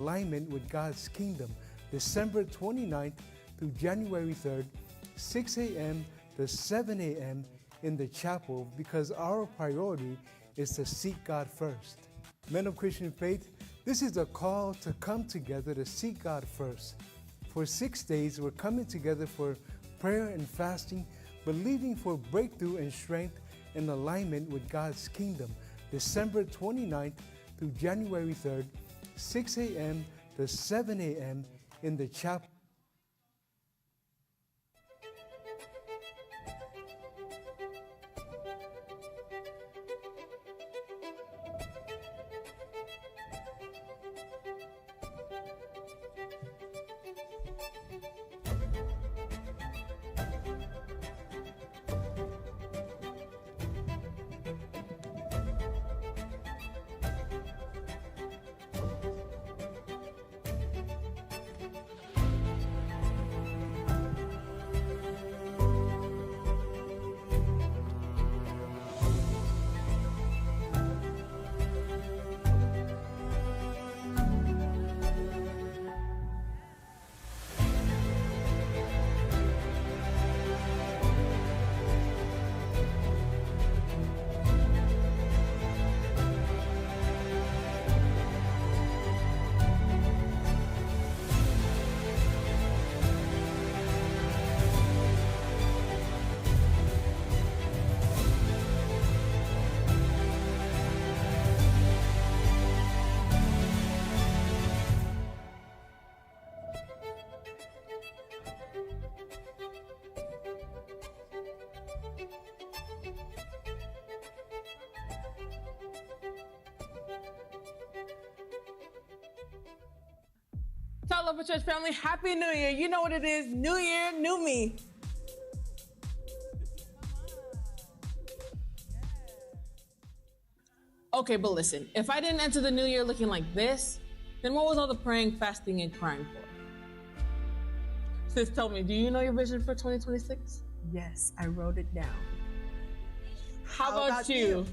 Alignment with God's Kingdom, December 29th through January 3rd, 6 a.m. to 7 a.m. in the chapel, because our priority is to seek God first. Men of Christian Faith, this is a call to come together to seek God first. For 6 days, we're coming together for prayer and fasting, believing for breakthrough and strength in alignment with God's Kingdom, December 29th through January 3rd, 6 a.m. to 7 a.m. in the chapel. Tell Love Church family, Happy New Year. You know what it is. New year, new me. Okay, but listen, if I didn't enter the new year looking like this, then what was all the praying, fasting, and crying for? Sis, tell me, do you know your vision for 2026? Yes, I wrote it down. How about you?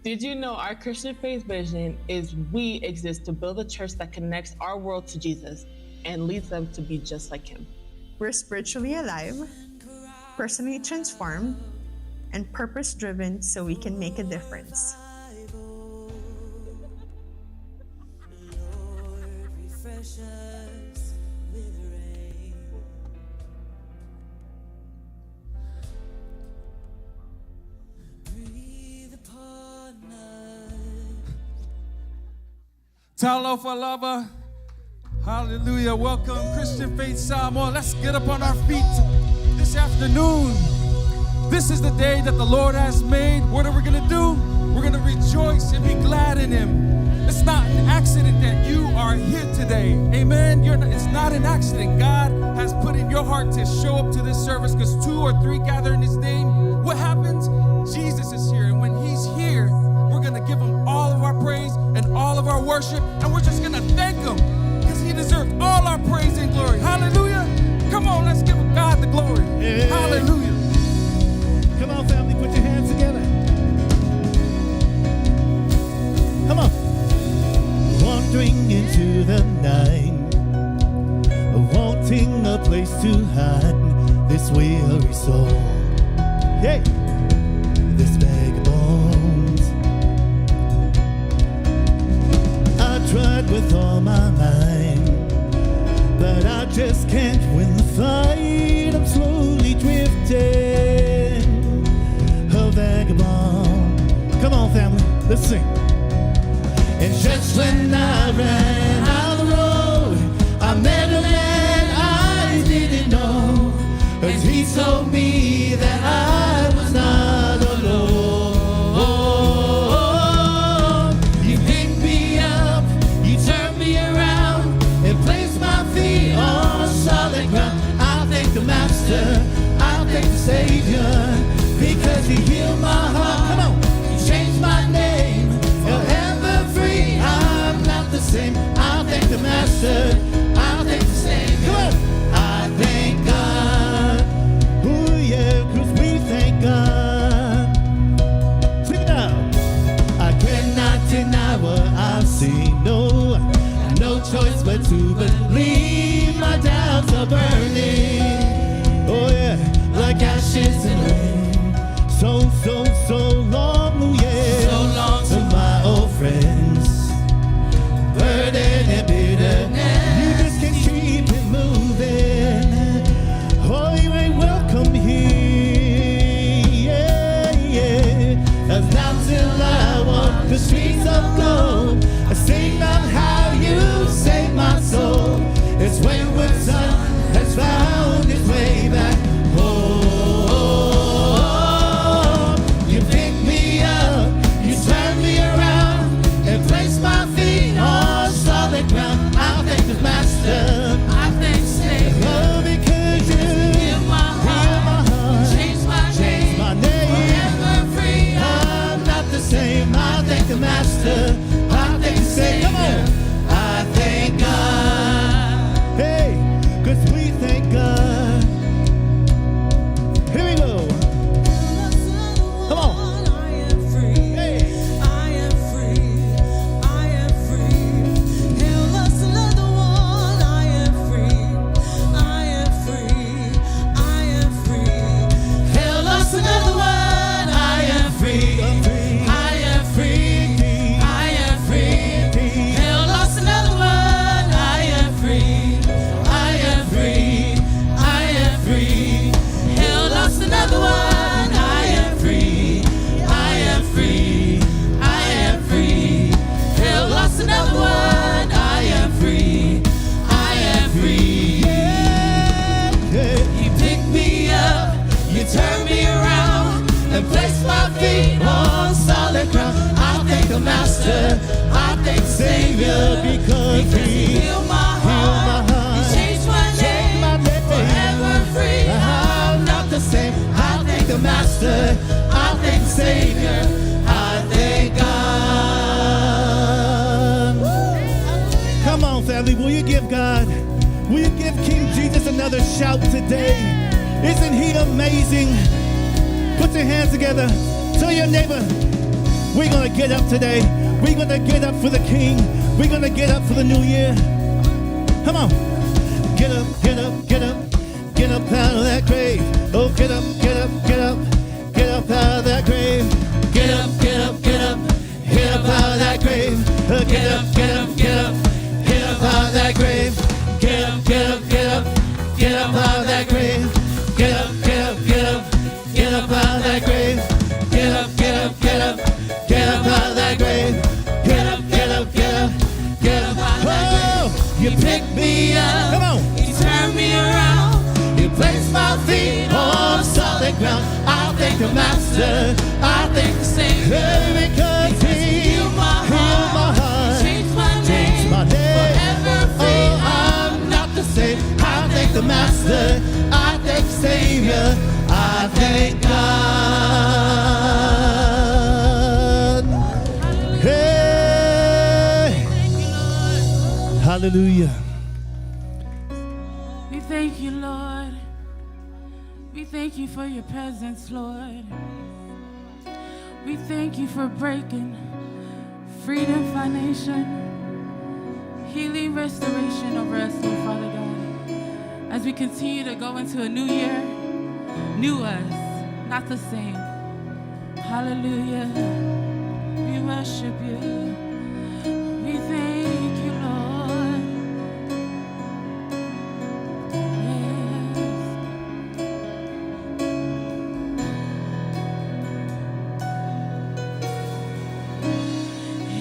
Did you know our Christian faith vision is we exist to build a church that connects our world to Jesus and leads them to be just like him? We're spiritually alive, personally transformed, and purpose-driven so we can make a difference. Talo Folauga. Hallelujah. Welcome, Christian Faith Samoa. Let's get up on our feet this afternoon. This is the day that the Lord has made. What are we going to do? We're going to rejoice and be glad in him. It's not an accident that you are here today. Amen. It's not an accident. God has put in your heart to show up to this service, because 2 or 3 gather in his name. What happens? Jesus is here. And when he's here, we're going to give him all of our praise and all of our worship, and we're just going to thank him because he deserves all our praise and glory. Hallelujah. Come on, let's give God the glory. Yeah. Hallelujah. Come on, family, put your hands together. Come on. Wandering into the night, wanting a place to hide this weary soul. Hey, this bag of bones. I tried with all my mind, but I just can't win the fight. I'm slowly drifting, a vagabond. Come on, family, let's sing. And just when I ran out of the road, I met a man I didn't know, and he told me that I was not alone. You picked me up, you turned me around, and placed my feet on solid ground. I thank the Master, I thank the Savior, because he healed my heart. Come on, he changed my name, forever free. I'm not the same. I thank the Master, I thank the Savior. Come on, I thank God. Oh yeah, 'cause we thank God. Sing it now. I cannot deny what I've seen. No choice but to believe my doubts are burning. Oh yeah, like ashes in rain. So long, oh yeah. So long to my old friends. Burden and bitterness. You just can't keep it moving. Oh, you ain't welcome here. Yeah. As now till I walk the streets of gold, I sing about how you saved my soul. It's wayward son has found his way back home. You picked me up, you turned me around, and placed my feet on solid ground. I'll thank the Master. I thank Savior. Oh, because you healed my heart, changed my name, forever free. I'm not the same. I thank the Master. I thank the Savior. Come on. I thank God. Hey, 'cause we thank God. Here we go. Come on. Hey. Hail us another one. I am free. I am free. I am free. Hail us another one. I am free. I am free. I am free. Hail us another one. I am free. I am free. I am free. Hail us another one. I am free. I am free. You picked me up, you turned me around, and placed my feet on solid ground. I thank the Master, I thank the Savior, because He healed my heart, He changed my name, forever free. I'm not the same. I thank the Master, I thank the Savior, I thank God. Come on, family, will you give God, will you give King Jesus another shout today? Isn't He amazing? Put your hands together. Tell your neighbor, we're going to get up today. We're going to get up for the King. We're going to get up for the new year. Come on. Get up, get up, get up. Get up out of that grave. Oh, get up, get up, get up. Get up out of that grave. Get up, get up, get up. Get up out of that grave. Get up, get up, get up. Get up out of that grave. Get up, get up, get up. Get up out of that grave. Get up, get up, get up. Get up out of that grave. Get up, get up, get up. Get up out of that grave. Get up, get up, get up. Get up out of that grave. You picked me up. Come on. You turned me around. You placed my feet on solid ground. I thank the Master. I thank the Savior, because He healed my heart. He changed my name, forever free. Oh, I'm not the same. I thank the Master. I thank the Savior. I thank God. Hey. Hallelujah. We thank you, Lord. We thank you for your presence, Lord. We thank you for breaking freedom, foundation, healing, restoration over us, Lord Father God. As we continue to go into a new year, new us, not the same. Hallelujah. We worship you. We thank you, Lord.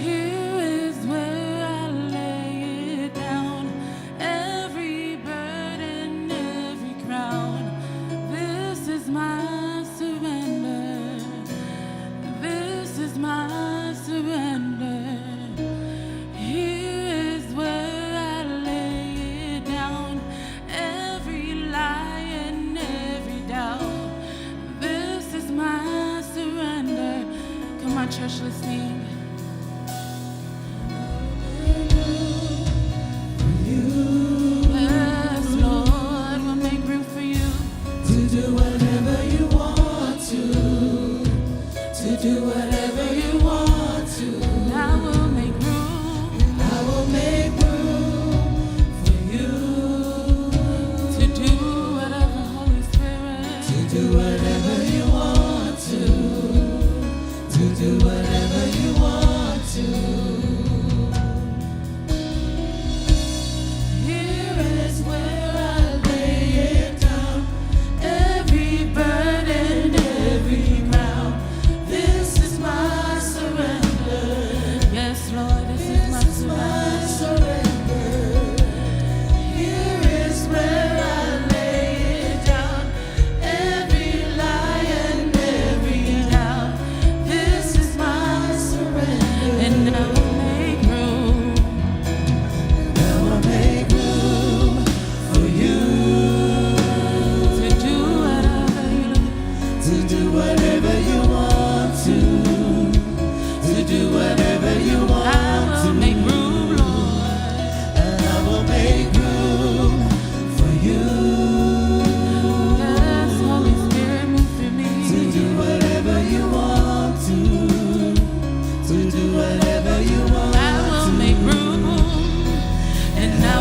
Here is where I lay it down. Every burden, every crown. This is my surrender. This is my surrender. Here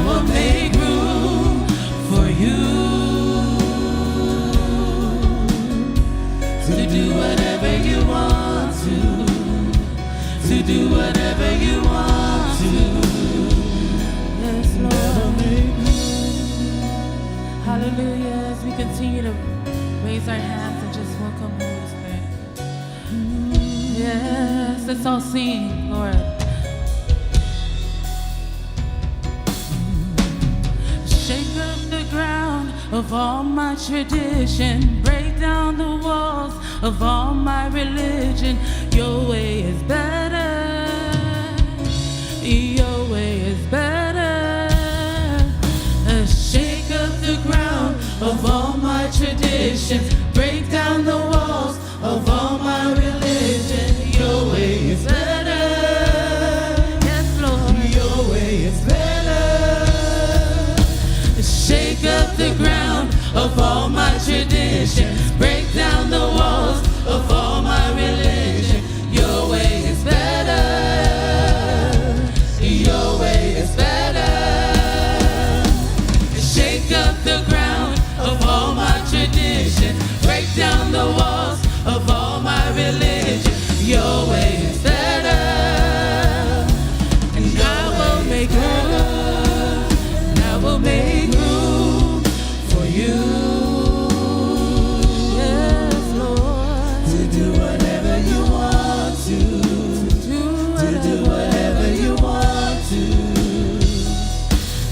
will make room for you to do whatever you want to do whatever you want to. Yes, Lord. Hallelujah. As we continue to raise our hands and just welcome Holy Spirit. Yes, let's all sing, Lord. Shake up the ground of all my tradition, break down the walls of all my religion. Your way is better, your way is better. Shake up the ground of all my traditions, break down the walls of all my religion. Your way is better, yes Lord, your way is better. Shake up the ground of all my traditions, break down the walls of all my religion. Your way is better, your way is better. Shake up the ground of all my tradition, break down the walls of all my religion. Your way is better, and I will make room, and I will make room for you. Yes, Lord, to do whatever you want to do whatever you want to,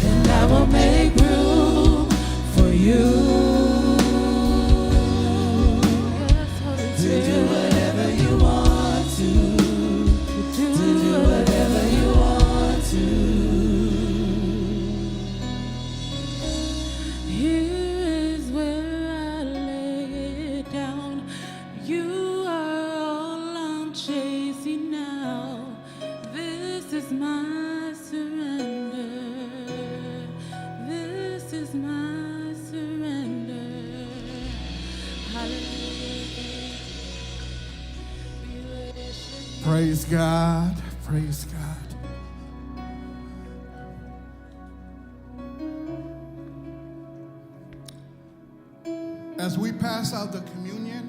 and I will make room for you. To do whatever you want to do whatever you want to. Here is where I lay it down. You are all I'm chasing now. This is my surrender. This is my surrender. Hallelujah. Praise God. Praise God. As we pass out the communion,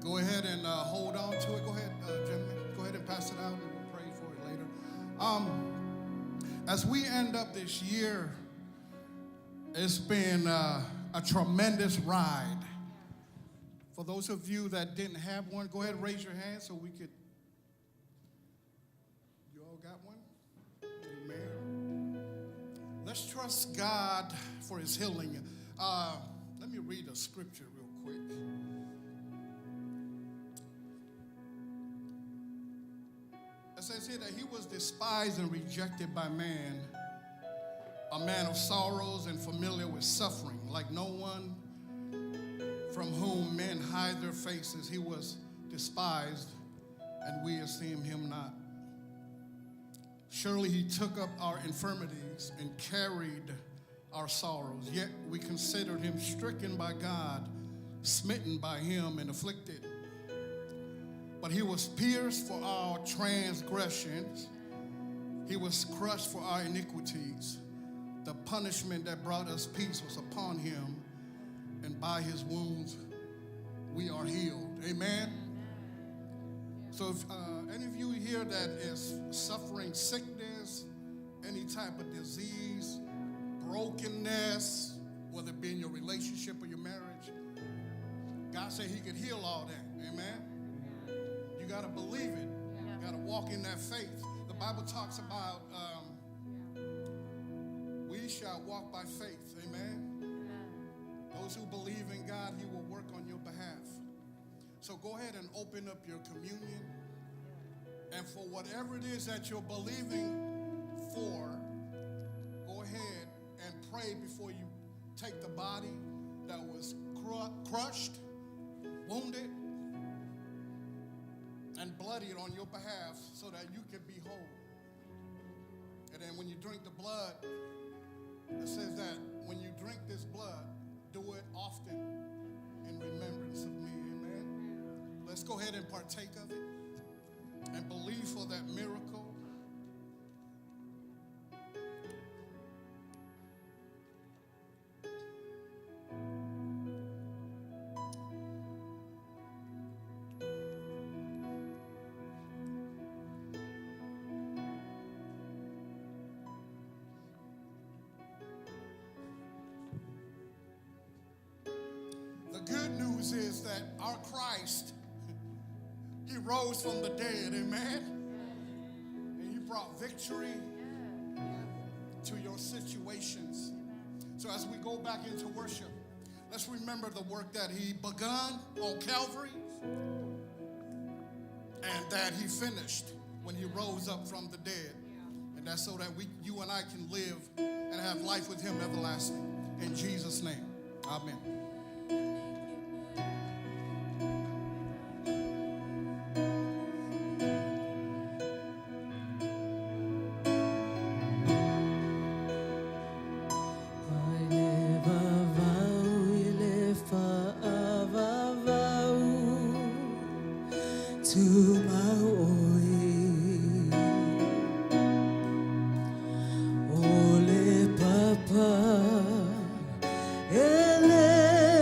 go ahead and hold on to it. Go ahead, gentlemen. Go ahead and pass it out, and we'll pray for it later. As we end up this year, it's been a tremendous ride. For those of you that didn't have one, go ahead and raise your hand so we could. You all got one? Amen. Let's trust God for his healing. Let me read a scripture real quick. It says here that he was despised and rejected by man, a man of sorrows and familiar with suffering, like no one from whom men hide their faces. He was despised, and we esteemed him not. Surely he took up our infirmities and carried our sorrows, yet we considered him stricken by God, smitten by him, and afflicted. But he was pierced for our transgressions, he was crushed for our iniquities. The punishment that brought us peace was upon him, and by his wounds we are healed. Amen. So if any of you here that is suffering sickness, any type of disease, brokenness, whether it be in your relationship or your marriage, God said he could heal all that. Amen. You got to believe it. You got to walk in that faith. The Bible talks about we shall walk by faith. Amen. Those who believe in God, he will work on your behalf. So go ahead and open up your communion. And for whatever it is that you're believing for, go ahead and pray before you take the body that was crushed, wounded, and bloodied on your behalf so that you can be whole. And then when you drink the blood, it says that when you drink this blood, do it often in remembrance of me. Amen. Let's go ahead and partake of it and believe for that miracle news is that our Christ, he rose from the dead, amen? And he brought victory to your situations. So as we go back into worship, let's remember the work that he begun on Calvary and that he finished when he rose up from the dead. And that's so that you and I can live and have life with him everlasting. In Jesus' name, amen. Ele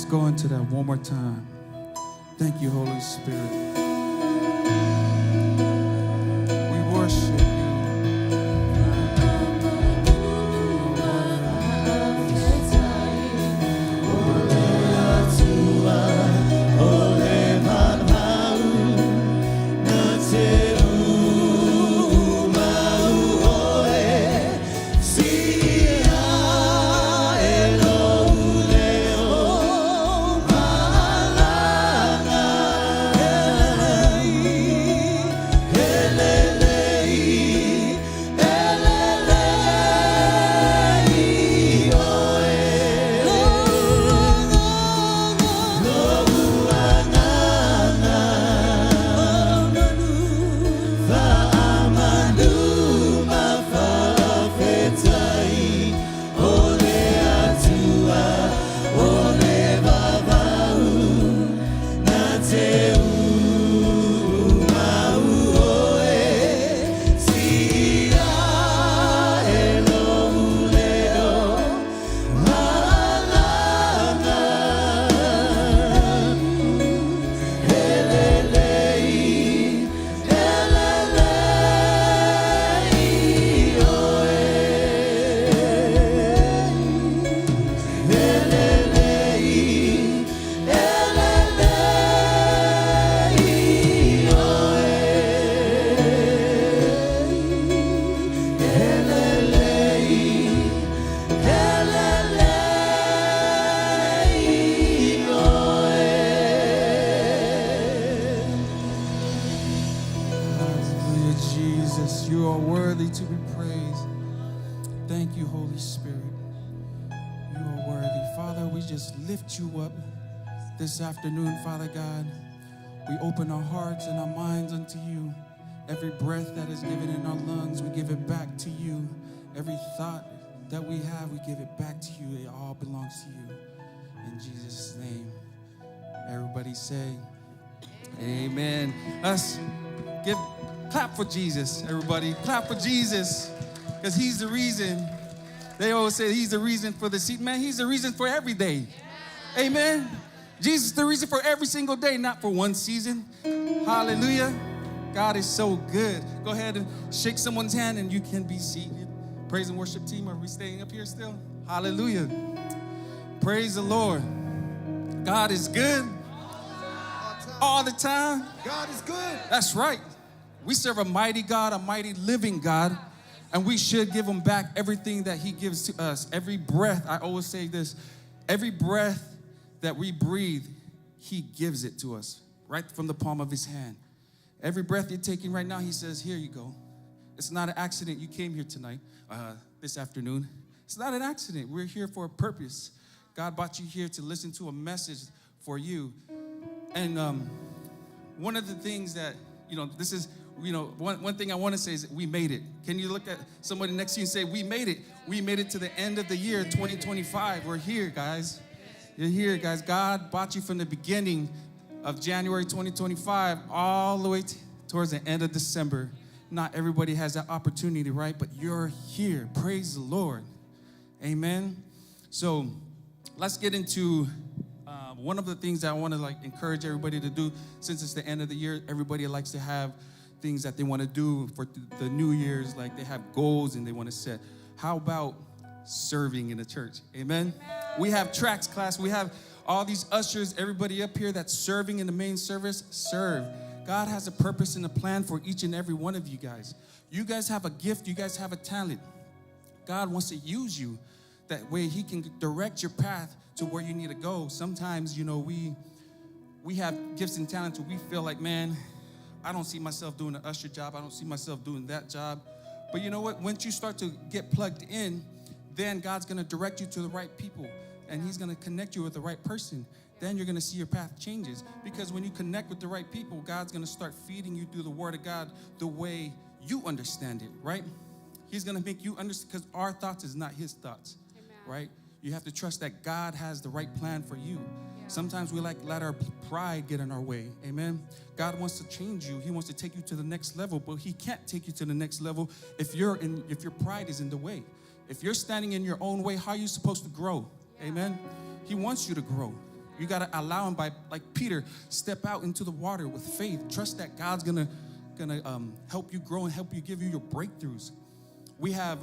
go into that one more time. Thank you, Holy Spirit. We worship you. You are worthy to be praised. Thank you, Holy Spirit. You are worthy. Father, we just lift you up this afternoon, Father God. We open our hearts and our minds unto you. Every breath that is given in our lungs, we give it back to you. Every thought that we have, we give it back to you. It all belongs to you. In Jesus' name. Everybody say, amen. Us clap for Jesus, everybody. Clap for Jesus, because he's the reason. They always say he's the reason for the seat. Man, he's the reason for every day. Amen. Jesus is the reason for every single day, not for one season. Hallelujah. God is so good. Go ahead and shake someone's hand and you can be seated. Praise and worship team, are we staying up here still? Hallelujah. Praise the Lord. God is good all the time. God is good. That's right. We serve a mighty God, a mighty living God, and we should give him back everything that he gives to us. Every breath, I always say this, every breath that we breathe, he gives it to us right from the palm of his hand. Every breath you're taking right now, he says, here you go. It's not an accident you came here tonight, this afternoon. It's not an accident. We're here for a purpose. God brought you here to listen to a message for you. And one of the things that, this is, one thing I want to say is that we made it. Can you look at somebody next to you and say, we made it. We made it to the end of the year, 2025. We're here, guys. You're here, guys. God brought you from the beginning of January 2025 all the way towards the end of December. Not everybody has that opportunity, right? But you're here. Praise the Lord. Amen. So let's get into one of the things that I want to encourage everybody to do. Since it's the end of the year, everybody likes to have things that they want to do for the New Year's. Like they have goals and they want to set. How about serving in the church? Amen. We have tracks class. We have all these ushers, everybody up here that's serving in the main service. Serve. God has a purpose and a plan for each and every one of you guys. You guys have a gift. You guys have a talent. God wants to use you. That way he can direct your path to where you need to go. Sometimes, we have gifts and talents where we feel like, man, I don't see myself doing an usher job. I don't see myself doing that job. But you know what? Once you start to get plugged in, then God's going to direct you to the right people. And he's going to connect you with the right person. Then you're going to see your path changes. Because when you connect with the right people, God's going to start feeding you through the word of God the way you understand it, right? He's going to make you understand, because our thoughts is not his thoughts, right? You have to trust that God has the right plan for you. Sometimes we let our pride get in our way. Amen. God wants to change you. He wants to take you to the next level, but he can't take you to the next level if your pride is in the way. If you're standing in your own way, how are you supposed to grow? Amen. He wants you to grow. You got to allow him by, like Peter, step out into the water with faith. Trust that God's gonna help you grow and help you give you your breakthroughs. We have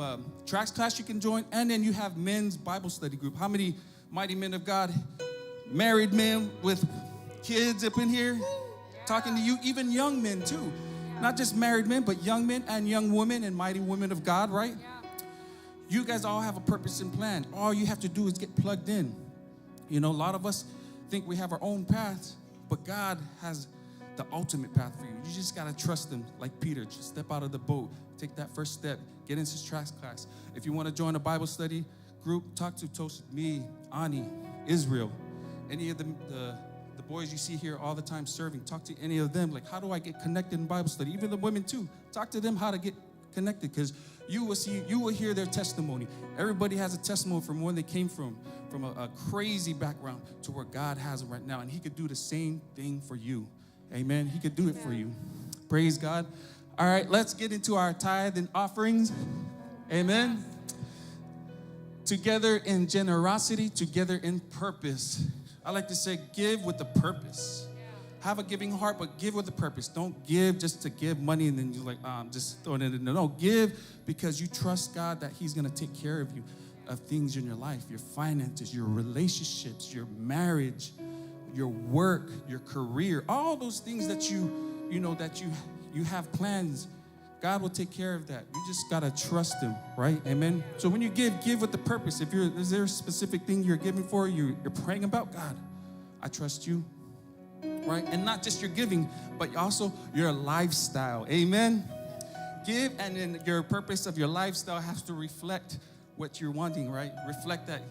tracks class you can join, and then you have men's Bible study group. How many mighty men of God, married men with kids up in here, talking to you, even young men too. Not just married men, but young men and young women and mighty women of God, right? You guys all have a purpose and plan. All you have to do is get plugged in. You know, a lot of us think we have our own paths, but God has the ultimate path for you. You just got to trust him like Peter. Just step out of the boat. Take that first step. Get into this tracks class. If you want to join a Bible study group, talk to Toast, me, Ani, Israel, any of the boys you see here all the time serving. Talk to any of them. Like, how do I get connected in Bible study? Even the women too. Talk to them how to get connected, because you will hear their testimony. Everybody has a testimony from where they came from a crazy background to where God has them right now. And he could do the same thing for you. Amen. He could do it for you. Praise God. All right, let's get into our tithe and offerings. Amen. Together in generosity, together in purpose. I like to say give with a purpose. Have a giving heart, but give with a purpose. Don't give just to give money and then you're like, I'm just throwing it in. No, give because you trust God that he's going to take care of you, of things in your life, your finances, your relationships, your marriage, your work, your career, all those things that you have plans. God will take care of that. You just got to trust him, right? Amen. So when you give with the purpose. Is there a specific thing you're giving for, you're praying about? God, I trust you, right? And not just your giving, but also your lifestyle. Amen. Give, and then your purpose of your lifestyle has to reflect what you're wanting, right? Reflect that,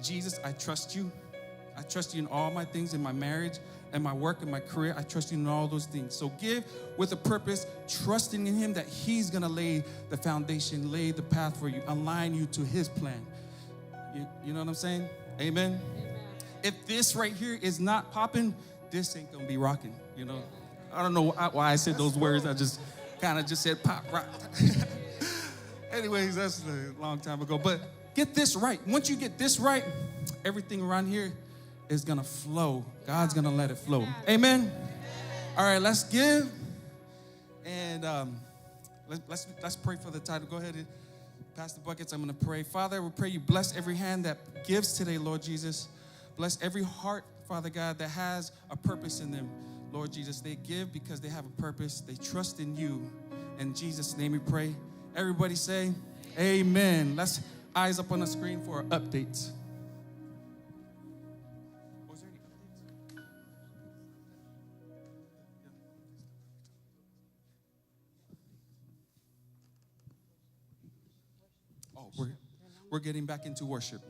Jesus, I trust you. I trust you in all my things, in my marriage, and my work, and my career. I trust you in all those things. So give with a purpose, trusting in him that he's going to lay the foundation, lay the path for you, align you to his plan. You know what I'm saying? Amen? Amen. If this right here is not popping, this ain't going to be rocking, I don't know why I said those words. I just kind of just said pop, rock. Anyways, that's a long time ago. But get this right. Once you get this right, everything around here is going to flow. God's going to let it flow. Amen? All right, let's give. And let's pray for the title. Go ahead and pass the buckets. I'm going to pray. Father, we pray you bless every hand that gives today, Lord Jesus. Bless every heart, Father God, that has a purpose in them. Lord Jesus, they give because they have a purpose. They trust in you. In Jesus' name we pray. Everybody say, amen. Let's eyes up on the screen for updates. We're getting back into worship.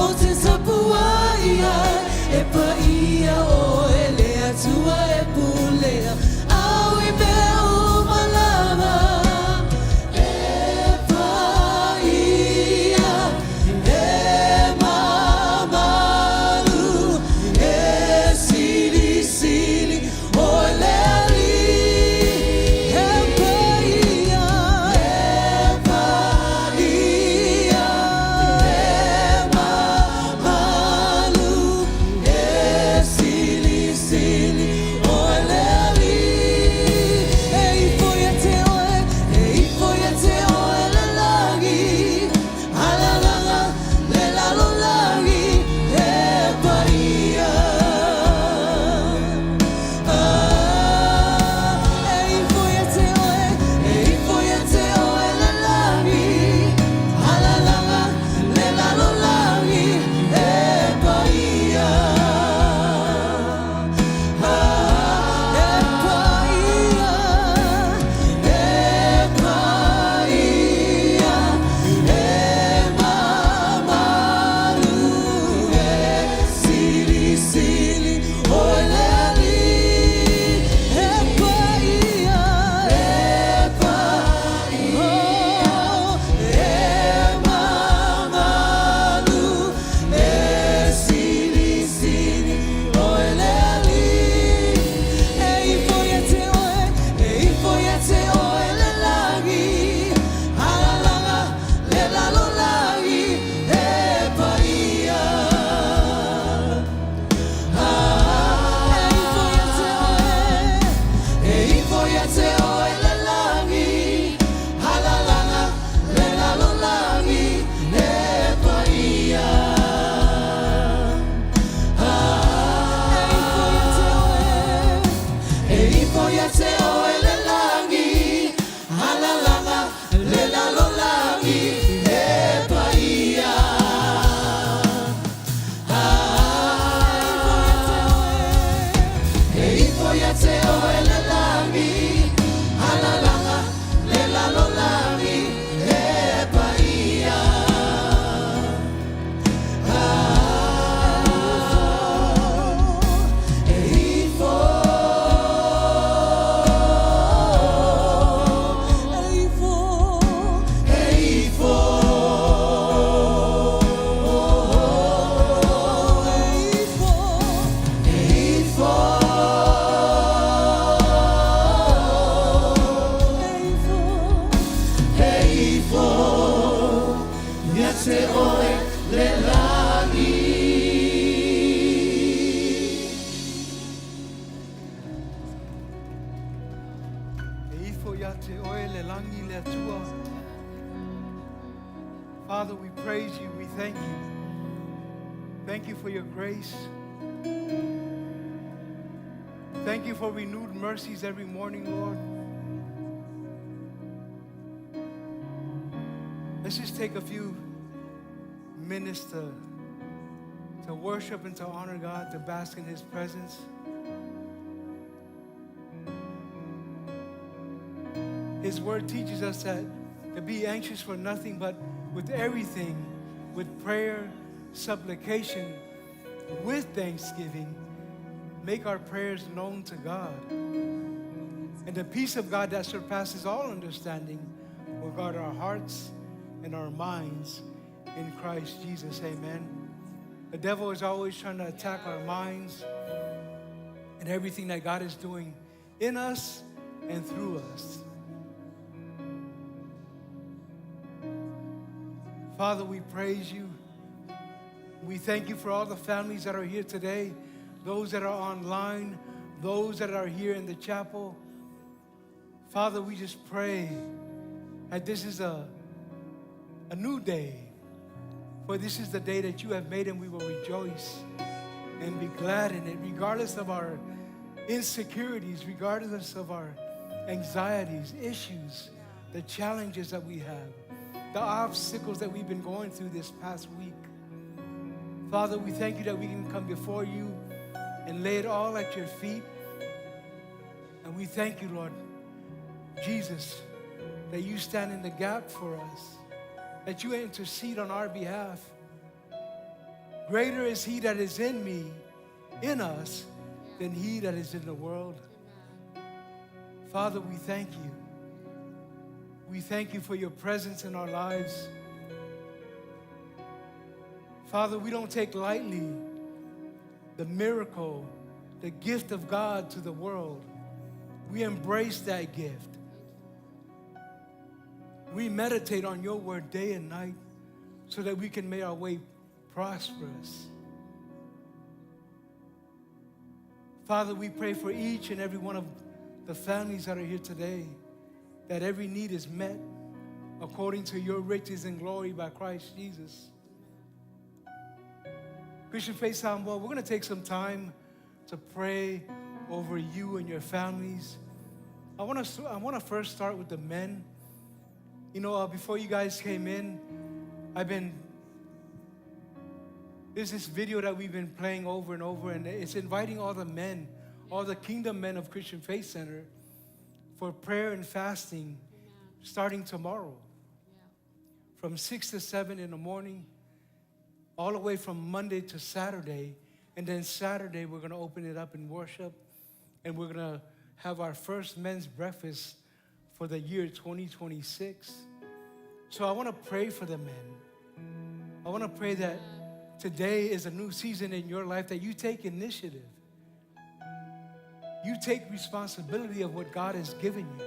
Oh, before. Yate oe lelangi. Father, we praise you. We thank you. Thank you for your grace. Thank you for renewed mercies every morning, Lord. Let's just take a few minutes to worship and to honor God, to bask in His presence. His word teaches us that to be anxious for nothing, but with everything, with prayer, supplication, with thanksgiving, make our prayers known to God. And the peace of God that surpasses all understanding will guard our hearts and our minds in Christ Jesus. Amen. The devil is always trying to attack our minds and everything that God is doing in us and through us. Father, we praise you. We thank you for all the families that are here today, those that are online, those that are here in the chapel. Father, we just pray that this is a new day, for this is the day that you have made, and we will rejoice and be glad in it, regardless of our insecurities, regardless of our anxieties, issues, the challenges that we have, the obstacles that we've been going through this past week. Father, we thank you that we can come before you and lay it all at your feet. And we thank you, Lord Jesus, that you stand in the gap for us, that you intercede on our behalf. Greater is he that is in me, in us, than he that is in the world. Father, we thank you. We thank you for your presence in our lives. Father, we don't take lightly the miracle, the gift of God to the world. We embrace that gift. We meditate on your word day and night so that we can make our way prosperous. Father, we pray for each and every one of the families that are here today, that every need is met according to your riches and glory by Christ Jesus. Christian Faith Samoa, we're going to take some time to pray over you and your families. I want to first start with the men. You know, before you guys came in, there's this video that we've been playing over and over, and it's inviting all the men, all the kingdom men of Christian Faith Center for prayer and fasting starting tomorrow from 6 to 7 in the morning, all the way from Monday to Saturday. And then Saturday, we're going to open it up in worship, and we're going to have our first men's breakfast for the year 2026. So I want to pray for the men. I want to pray that today is a new season in your life, that you take initiative. You take responsibility of what God has given you,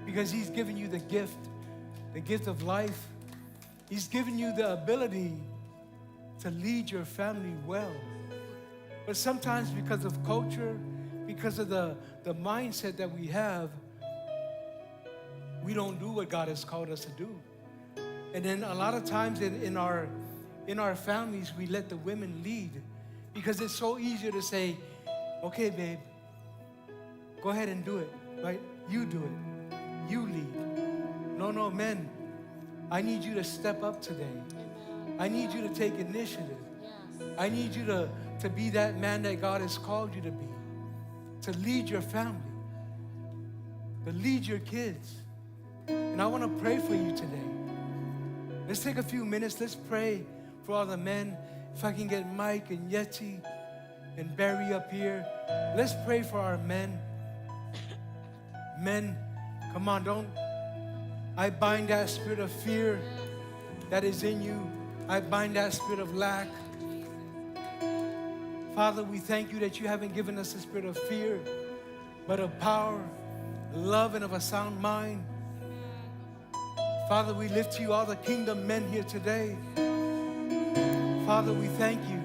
because he's given you the gift of life. He's given you the ability to lead your family well. But sometimes because of culture, because of the mindset that we have, we don't do what God has called us to do. And then a lot of times in our families, we let the women lead, because it's so easier to say, okay, babe, go ahead and do it, right? You do it. You lead. No, men, I need you to step up today. I need you to take initiative. I need you to be that man that God has called you to be, to lead your family, to lead your kids. And I want to pray for you today. Let's take a few minutes. Let's pray for all the men. If I can get Mike and Yeti and Barry up here. Let's pray for our men. Men, come on, I bind that spirit of fear that is in you. I bind that spirit of lack. Father, we thank you that you haven't given us a spirit of fear, but of power, love, and of a sound mind. Father, we lift to you all the kingdom men here today. Father, we thank you.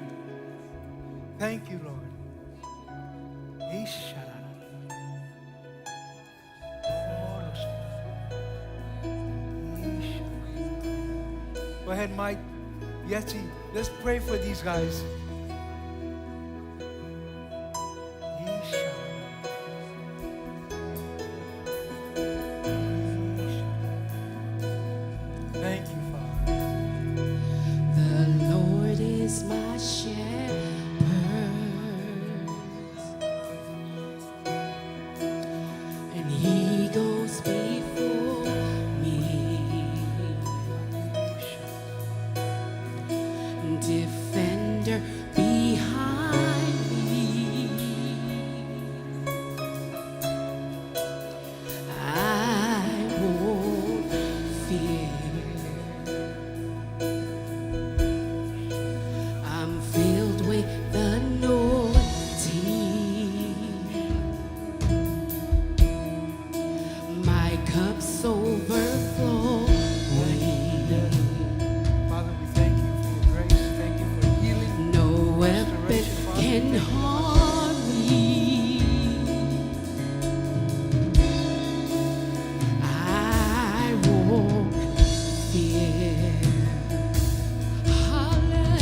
Thank you, Lord. Go ahead, Mike. Yeti, let's pray for these guys. Thank you, Father. The Lord is my shepherd, and He goes before me, defender behind me. I won't fear. I'm filled with the anointing. My cup's overflowing. Father, we thank you for your grace. Thank you for healing. No weapon restoration, Father. can harm me. I won't fear. Hallelujah.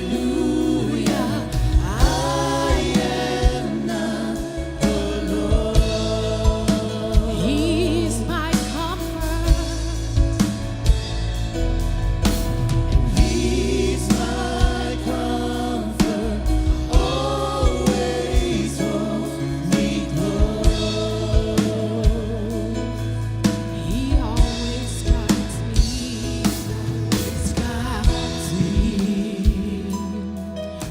Hallelujah. I am not alone. He's my comfort. He's my comfort, always holds me close. He always guides me. Always guides me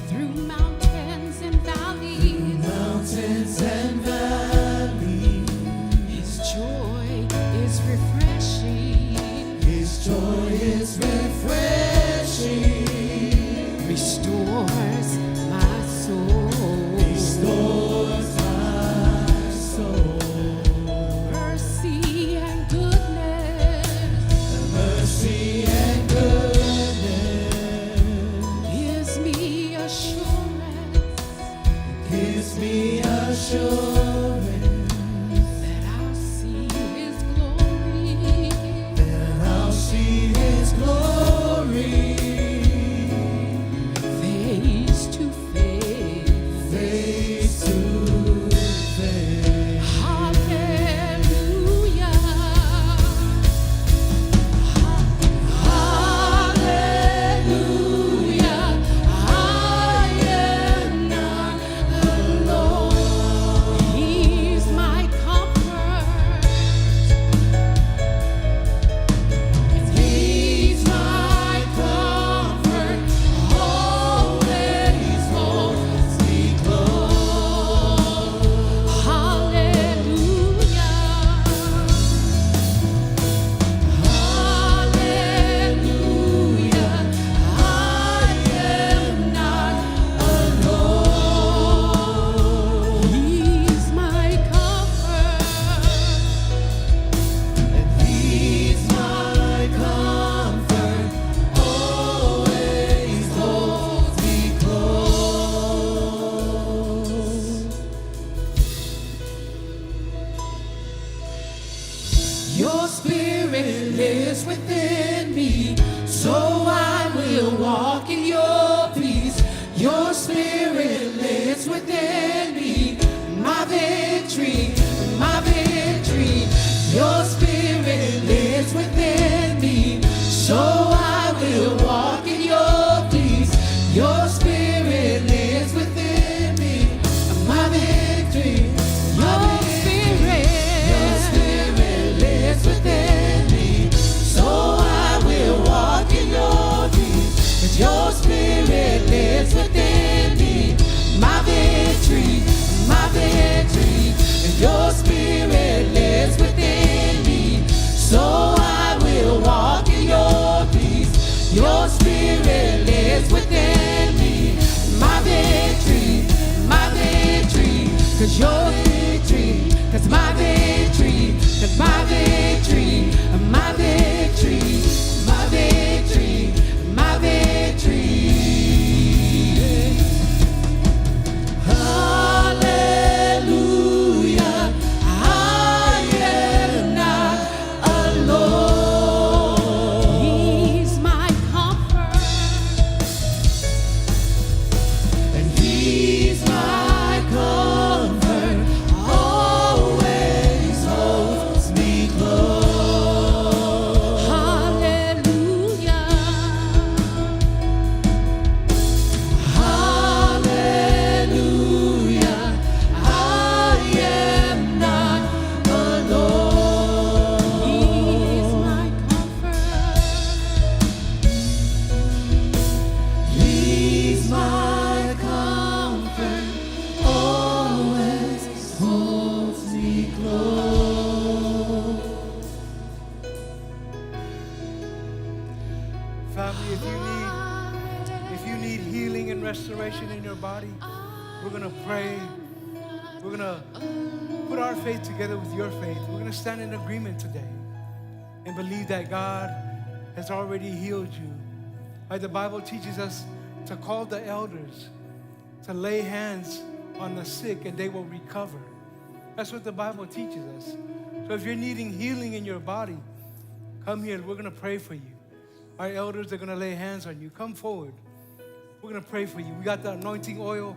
through mountains and valleys. Mountains and valleys, His joy is refreshing. His joy is refreshing, Restores my soul. restores my soul. Mercy and goodness Mercy and goodness gives me assurance gives me assurance that I'll see His glory. that I'll see His glory Face to face. face to face. Hallelujah. Hallelujah. I am not alone. He's my comfort. He's my comfort, always holds me close. Hallelujah. Hallelujah, I am not alone. He's my comfort. And He's my comfort, always holds me close. Your spirit lives within me, so I will walk in your peace. Your spirit lives within me, my victory, my victory. Your spirit lives within me, so I will walk in your peace. Your spirit lives within me, my victory, my victory. Your spirit lives within me, so I will walk in your peace. With your restoration in your body, we're going to pray. We're going to put our faith together with your faith. We're going to stand in agreement today and believe that God has already healed you. Like the Bible teaches us to call the elders, to lay hands on the sick and they will recover. That's what the Bible teaches us. So if you're needing healing in your body, come here. We're going to pray for you. Our elders are going to lay hands on you. Come forward. We're going to pray for you. We got the anointing oil.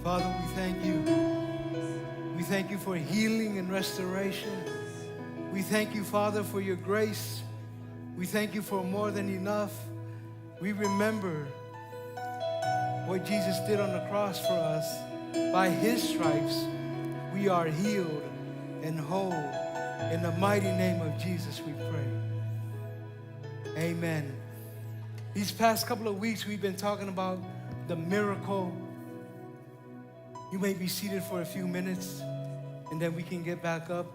Father, we thank you. We thank you for healing and restoration. We thank you, Father, for your grace. We thank you for more than enough. We remember what Jesus did on the cross for us. By his stripes, we are healed and whole. In the mighty name of Jesus, we pray. Amen. These past couple of weeks, we've been talking about the miracle. You may be seated for a few minutes, and then we can get back up.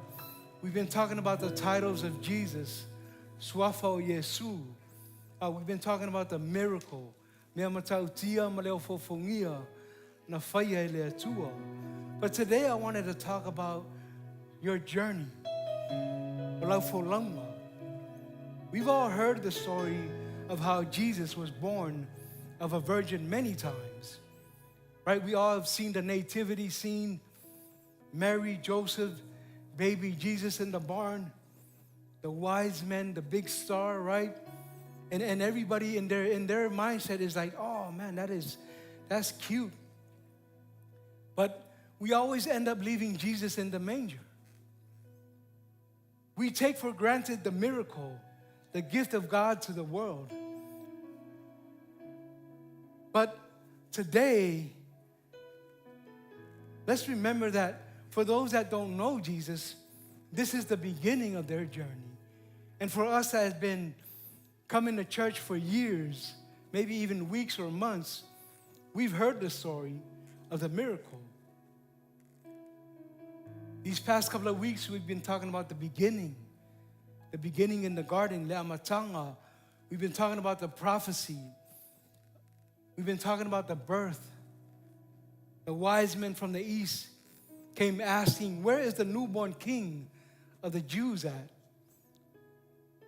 We've been talking about the titles of Jesus. Swafo Yesu. We've been talking about the miracle. But today I wanted to talk about your journey. Folauga. We've all heard the story of how Jesus was born of a virgin many times. Right? We all have seen the nativity scene. Mary, Joseph, baby Jesus in the barn. The wise men, the big star, right? And everybody in their mindset is like, oh man, that's cute. But we always end up leaving Jesus in the manger. We take for granted the miracle, the gift of God to the world. But today, let's remember that for those that don't know Jesus, this is the beginning of their journey. And for us that have been coming to church for years, maybe even weeks or months, we've heard the story of the miracle. These past couple of weeks, we've been talking about the beginning in the garden, Le'amatanga. We've been talking about the prophecy. We've been talking about the birth. The wise men from the east came asking, where is the newborn king of the Jews at?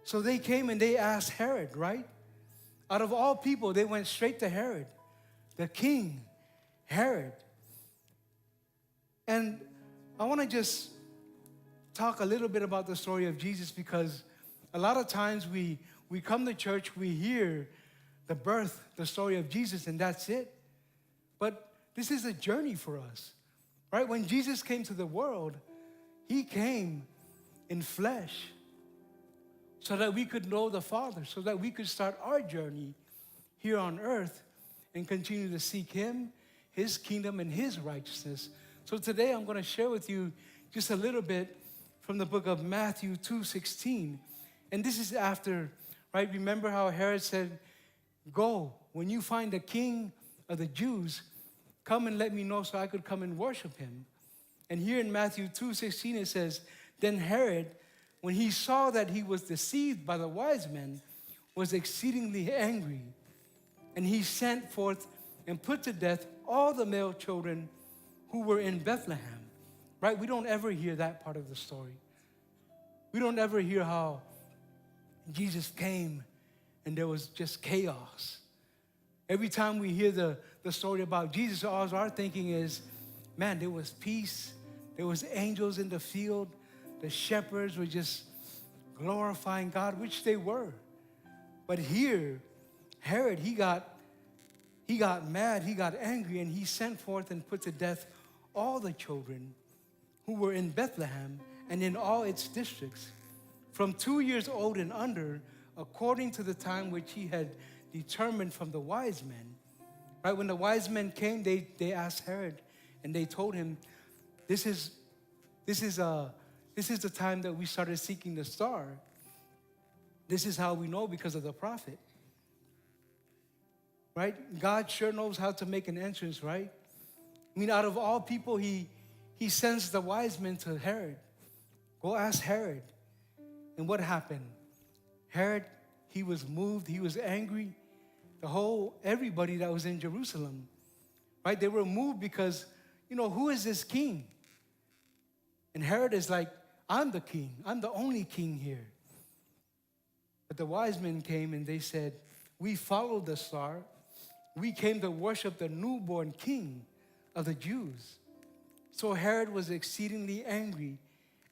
So they came and they asked Herod, right? Out of all people, they went straight to Herod, the king, Herod. And I want to just talk a little bit about the story of Jesus, because a lot of times we come to church, we hear the birth, the story of Jesus, and that's it. But this is a journey for us, right? When Jesus came to the world, he came in flesh so that we could know the Father, so that we could start our journey here on earth and continue to seek him, his kingdom, and his righteousness. So today I'm going to share with you just a little bit from the book of Matthew 2:16. And this is after, right? Remember how Herod said, go, when you find the king of the Jews, come and let me know so I could come and worship him. And here in Matthew 2:16 it says, then Herod, when he saw that he was deceived by the wise men, was exceedingly angry. And he sent forth and put to death all the male children who were in Bethlehem. Right? We don't ever hear that part of the story. We don't ever hear how Jesus came and there was just chaos. Every time we hear the story about Jesus, all our thinking is, man, there was peace. There was angels in the field. The shepherds were just glorifying God, which they were. But here, Herod, he got mad, he got angry, and he sent forth and put to death all the children who were in Bethlehem and in all its districts, from 2 years old and under, according to the time which he had determined from the wise men. Right? When the wise men came, they asked Herod, and they told him, this is the time that we started seeking the star. This is how we know, because of the prophet. Right? God sure knows how to make an entrance, right? I mean, out of all people, he sends the wise men to Herod. Go ask Herod. And what happened? Herod, he was moved, he was angry. Everybody that was in Jerusalem, right? They were moved because, who is this king? And Herod is like, I'm the king. I'm the only king here. But the wise men came and they said, we followed the star. We came to worship the newborn king of the Jews. So Herod was exceedingly angry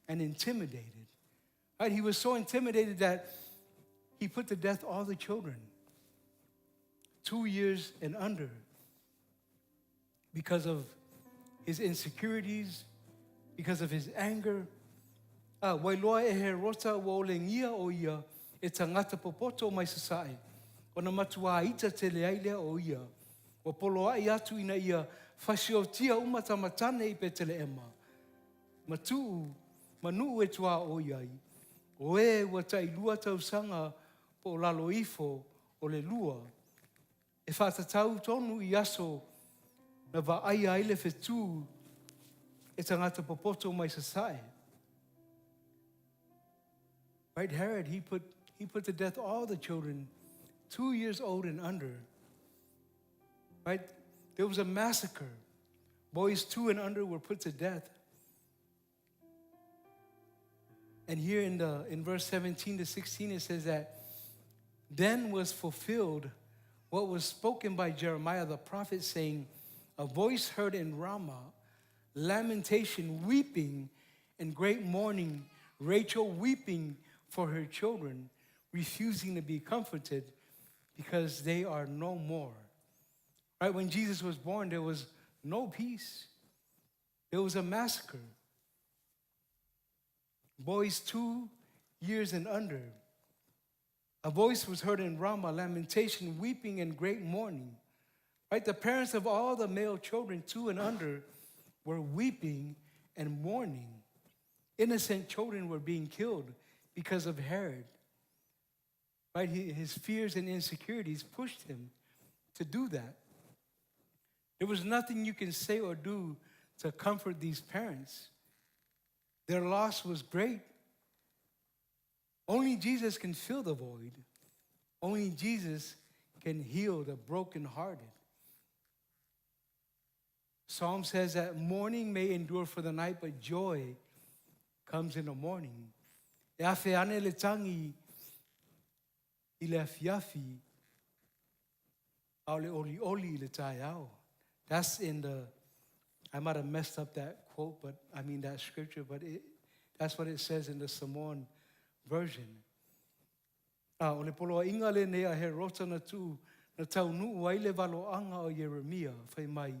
and intimidated. Right? He was so intimidated that he put to death all the children, 2 years and under, because of his insecurities, because of his anger. Wailoa e he rota wa olengia o ia e tangata popoto mai sasae. O na matua ita te leailea o ia. O poloa i atu ina ia fasiotia umata matane i pe tele ema. Manu e tua o iai. O e wata i lua tausanga po lalo ifo o le lua. E whatatau tonu i aso na wa aia ile fetu e tangata popoto mai sasae. Right, Herod, he put to death all the children 2 years old and under. Right? There was a massacre. Boys 2 and under were put to death. And here in verse 17 to 16 it says that then was fulfilled what was spoken by Jeremiah the prophet, saying, a voice heard in Ramah, lamentation, weeping, and great mourning, Rachel weeping for her children, refusing to be comforted because they are no more. Right? When Jesus was born, there was no peace. There was a massacre. Boys 2 years and under. A voice was heard in Ramah, lamentation, weeping, and great mourning. Right? The parents of all the male children 2 and under were weeping and mourning. Innocent children were being killed because of Herod. Right? His fears and insecurities pushed him to do that. There was nothing you can say or do to comfort these parents. Their loss was great. Only Jesus can fill the void. Only Jesus can heal the brokenhearted. Psalm says that mourning may endure for the night, but joy comes in the morning. Eafeane le tangi I le afiafi, au le oli le taiao. That's in the, I might have messed up that quote, but I mean that scripture, but that's what it says in the Samoan version. O le polo inga le nea he rota na tu, na tau nuu ai le valo anga o Yeremia, whai mai.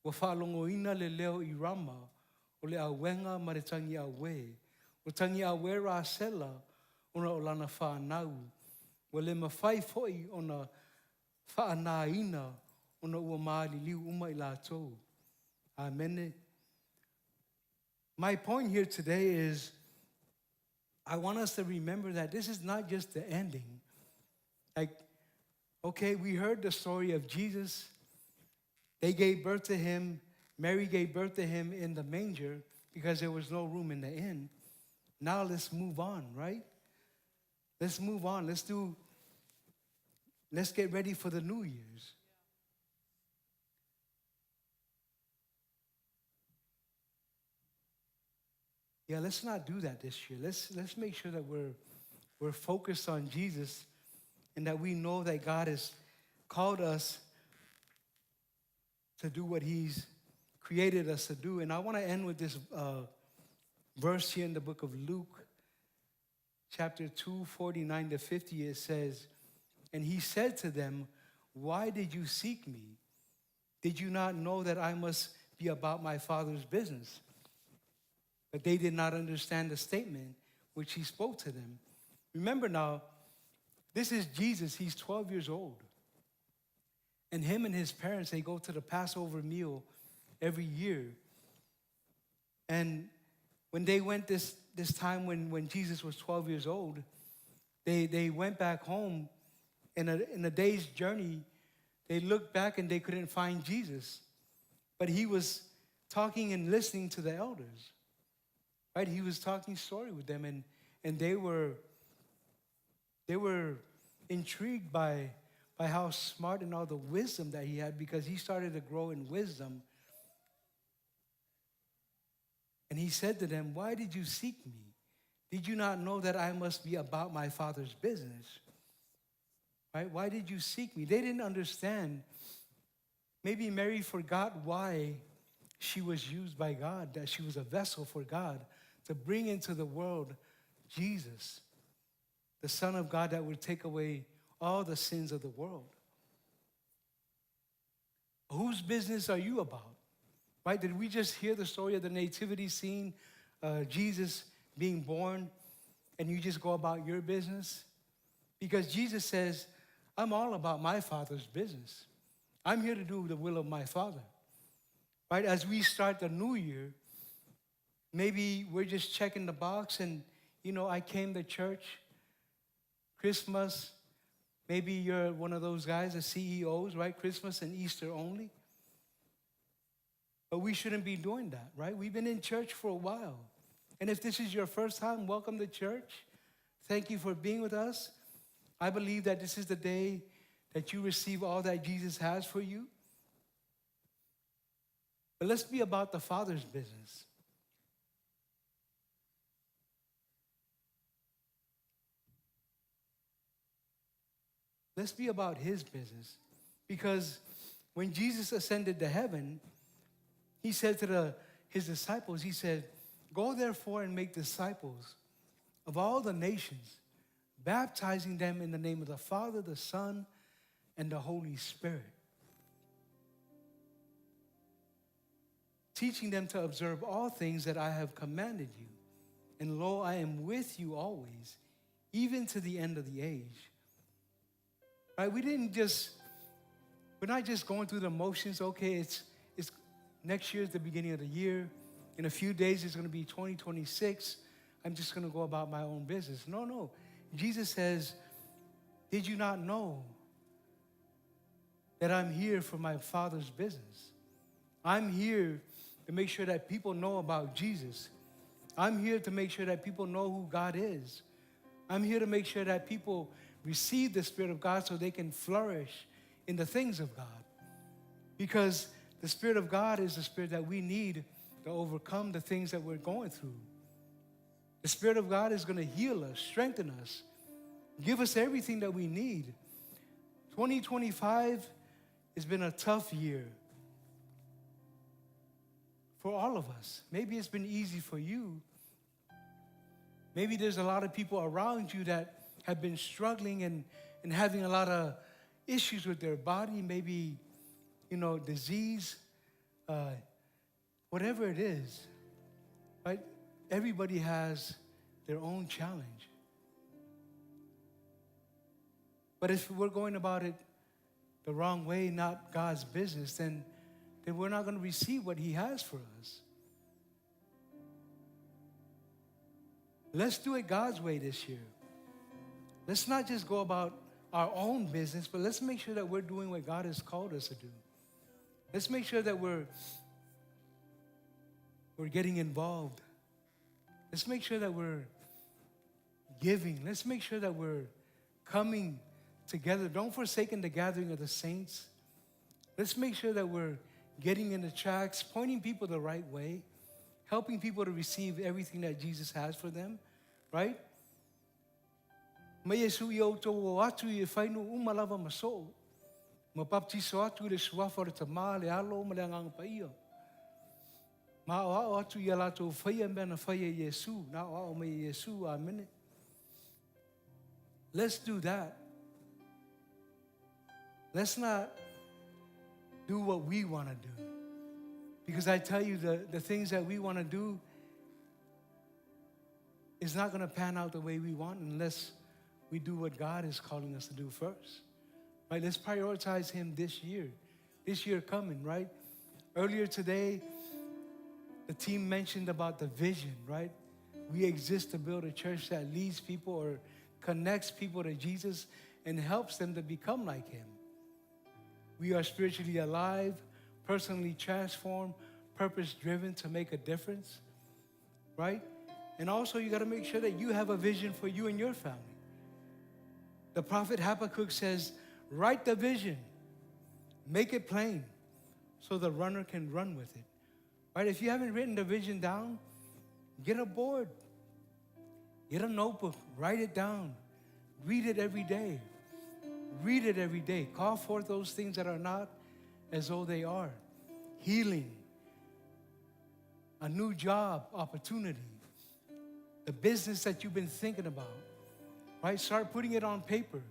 Wa whaalongo ina le leo I Rama, o le awenga maritangi awe. O tangi awe ra sela, ona o lana whaanau. Wa le mawhai foi ona whaanaina, ona ua maali liu uma I lātou. Amen. My point here today is, I want us to remember that this is not just the ending. Like, okay, we heard the story of Jesus. They gave birth to him. Mary gave birth to him in the manger because there was no room in the inn. Now let's move on, right? Let's move on. Let's get ready for the New Year's. Yeah, let's not do that this year. Let's make sure that we're focused on Jesus and that we know that God has called us to do what he's created us to do. And I want to end with this verse here in the book of Luke, chapter 2, 49 to 50. It says, and he said to them, why did you seek me? Did you not know that I must be about my Father's business? But they did not understand the statement which he spoke to them. Remember now, this is Jesus. He's 12 years old. And him and his parents, they go to the Passover meal every year. And when they went this time when Jesus was 12 years old, they went back home. In a day's journey, they looked back and they couldn't find Jesus. But he was talking and listening to the elders. Right? He was talking story with them, and they were intrigued by how smart and all the wisdom that he had, because he started to grow in wisdom. And he said to them, why did you seek me? Did you not know that I must be about my Father's business? Right? Why did you seek me? They didn't understand. Maybe Mary forgot why she was used by God, that she was a vessel for God to bring into the world Jesus, the Son of God that would take away all the sins of the world. Whose business are you about? Right? Did we just hear the story of the nativity scene, Jesus being born, and you just go about your business? Because Jesus says, I'm all about my Father's business. I'm here to do the will of my Father. Right? As we start the new year, maybe we're just checking the box and, I came to church, Christmas. Maybe you're one of those guys, the CEOs, right? Christmas and Easter only. But we shouldn't be doing that, right? We've been in church for a while. And if this is your first time, welcome to church. Thank you for being with us. I believe that this is the day that you receive all that Jesus has for you. But let's be about the Father's business. Let's be about his business. Because when Jesus ascended to heaven, he said to his disciples, he said, go therefore and make disciples of all the nations, baptizing them in the name of the Father, the Son, and the Holy Spirit, teaching them to observe all things that I have commanded you. And lo, I am with you always, even to the end of the age. Right? We're not just going through the motions. Okay, it's next year is the beginning of the year. In a few days, it's going to be 2026. I'm just going to go about my own business. No. Jesus says, did you not know that I'm here for my Father's business? I'm here to make sure that people know about Jesus. I'm here to make sure that people know who God is. I'm here to make sure that people receive the Spirit of God so they can flourish in the things of God. Because the Spirit of God is the Spirit that we need to overcome the things that we're going through. The Spirit of God is going to heal us, strengthen us, give us everything that we need. 2025 has been a tough year for all of us. Maybe it's been easy for you. Maybe there's a lot of people around you that have been struggling and having a lot of issues with their body, maybe, disease, whatever it is, right? Everybody has their own challenge. But if we're going about it the wrong way, not God's business, then we're not going to receive what He has for us. Let's do it God's way this year. Let's not just go about our own business, but let's make sure that we're doing what God has called us to do. Let's make sure that we're getting involved. Let's make sure that we're giving. Let's make sure that we're coming together. Don't forsake the gathering of the saints. Let's make sure that we're getting in the tracks, pointing people the right way, helping people to receive everything that Jesus has for them, right? Ma Yesu I o tō atu I whainu umalava maso. Ma baptiso atu le suafa le tama le alo ma le anganga paia. Ma o atu I alato whaia mea na whaia Yesu. Na o me Yesu, amen. Let's do that. Let's not do what we want to do. Because I tell you, the things that we want to do is not going to pan out the way we want unless we do what God is calling us to do first. Right? Let's prioritize Him this year coming, right? Earlier today, the team mentioned about the vision, right? We exist to build a church that leads people or connects people to Jesus and helps them to become like Him. We are spiritually alive, personally transformed, purpose-driven to make a difference, right? And also, you got to make sure that you have a vision for you and your family. The prophet Habakkuk says, write the vision, make it plain, so the runner can run with it, right? If you haven't written the vision down, get a board, get a notebook, write it down, read it every day. Read it every day. Call forth those things that are not as though they are. Healing, a new job opportunity, the business that you've been thinking about, right? Start putting it on paper.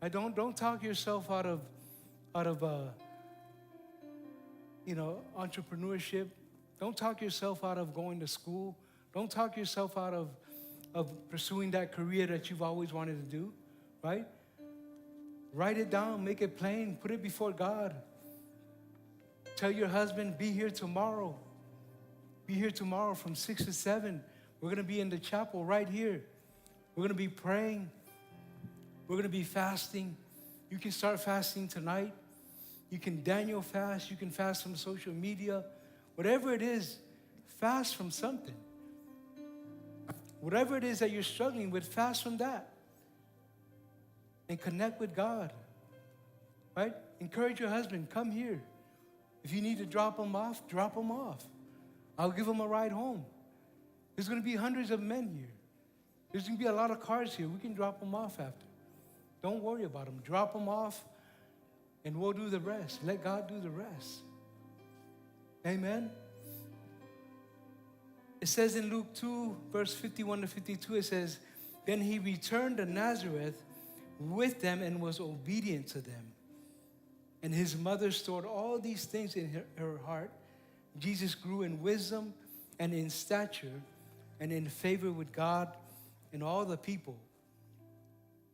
Right? Don't talk yourself out of entrepreneurship. Don't talk yourself out of going to school. Don't talk yourself out of pursuing that career that you've always wanted to do, right? Write it down, make it plain, put it before God. Tell your husband, be here tomorrow. Be here tomorrow from 6 to 7. We're going to be in the chapel right here. We're going to be praying. We're going to be fasting. You can start fasting tonight. You can Daniel fast. You can fast from social media. Whatever it is, fast from something. Whatever it is that you're struggling with, fast from that. And connect with God, right? Encourage your husband, come here. If you need to drop him off, drop him off. I'll give him a ride home. There's going to be hundreds of men here. There's going to be a lot of cars here. We can drop them off after. Don't worry about them. Drop them off, and we'll do the rest. Let God do the rest. Amen? It says in Luke 2, verse 51 to 52, it says, then He returned to Nazareth with them and was obedient to them. And His mother stored all these things in her heart, Jesus grew in wisdom and in stature and in favor with God and all the people.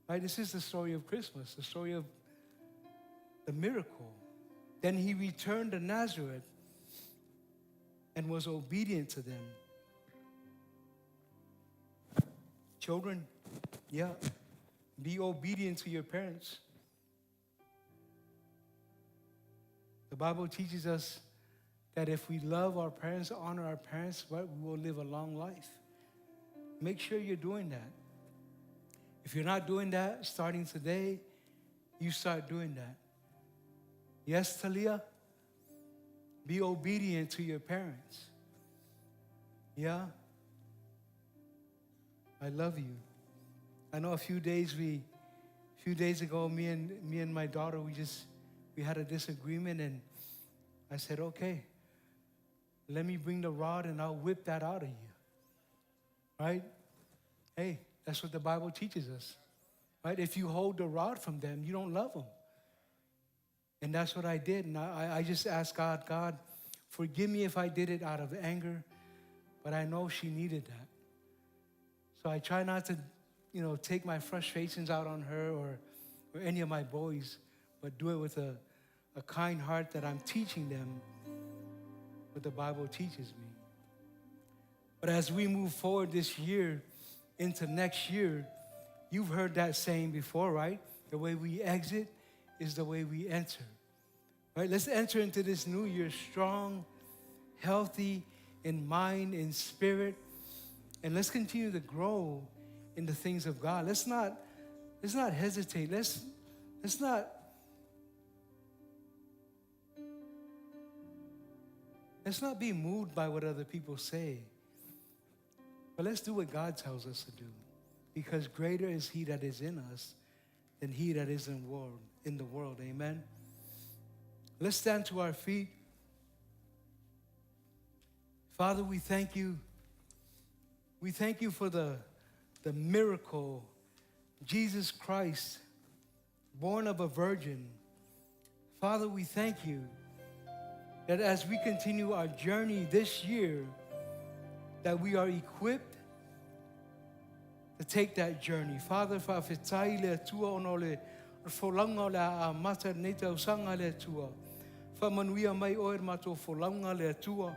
Right? This is the story of Christmas, the story of the miracle. Then he returned to Nazareth and was obedient to them. Children, yeah, be obedient to your parents. The Bible teaches us that if we love our parents, honor our parents, right, we will live a long life. Make sure you're doing that. If you're not doing that, starting today, you start doing that. Yes, Talia? Be obedient to your parents. Yeah? I love you. I know a few days ago, me and my daughter, we had a disagreement, and I said, okay, let me bring the rod and I'll whip that out of you. Right? Hey, that's what the Bible teaches us. Right? If you hold the rod from them, you don't love them. And that's what I did. And I just asked God, God, forgive me if I did it out of anger, but I know she needed that. So I try not to, take my frustrations out on her or any of my boys, but do it with a kind heart that I'm teaching them what the Bible teaches me. But as we move forward this year into next year, you've heard that saying before, right? The way we exit is the way we enter. Right? Let's enter into this new year strong, healthy in mind, in spirit, and let's continue to grow in the things of God. Let's not hesitate. Let's not be moved by what other people say. But let's do what God tells us to do. Because greater is he that is in us than he that is in the world. Amen. Let's stand to our feet. Father, we thank you. We thank you for the miracle, Jesus Christ, born of a virgin. Father, we thank you that as we continue our journey this year, that we are equipped to take that journey. Father, whawhetai le tua ono le Folauga le a mata nei tau sanga le tua. Whamanuia mai oer mato Folauga le tua.